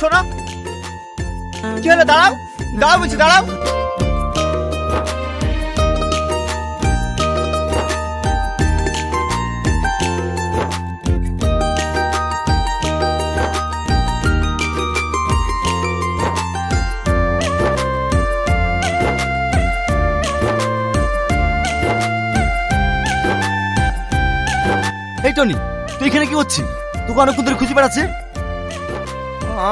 শোনো, কি হলো? দাঁড়াও দাঁড়াও বলছি, দাঁড়াও। এই টনি, তুই এখানে কি করছিস? তোকে অনেকক্ষণ ধরে খুঁজে বেড়াচ্ছে।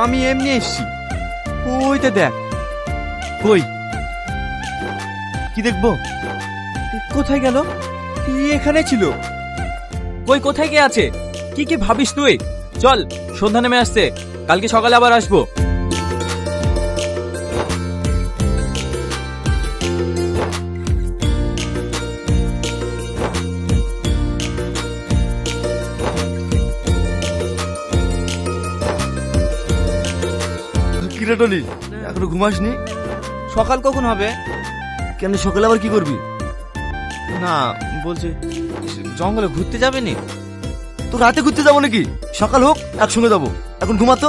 আমি এমনি এসছি। ওইটা দেখ। কই? কি দেখবো? কোথায় গেল? এখানে ছিল। কই কোথায় গিয়ে আছে? কি কি ভাবিস তুই? চল, সন্ধ্যা নেমে আসছে, কালকে সকালে আবার আসবো। কিরে টনি, এখনো ঘুমাসনি? সকাল কখন হবে? কেন সকালে আবার কি করবি? না, বলছি জঙ্গলে ঘুরতে যাবে নি? তো রাতে ঘুরতে যাবো নাকি? সকাল হোক একসঙ্গে যাবো। এখন ঘুমাতো।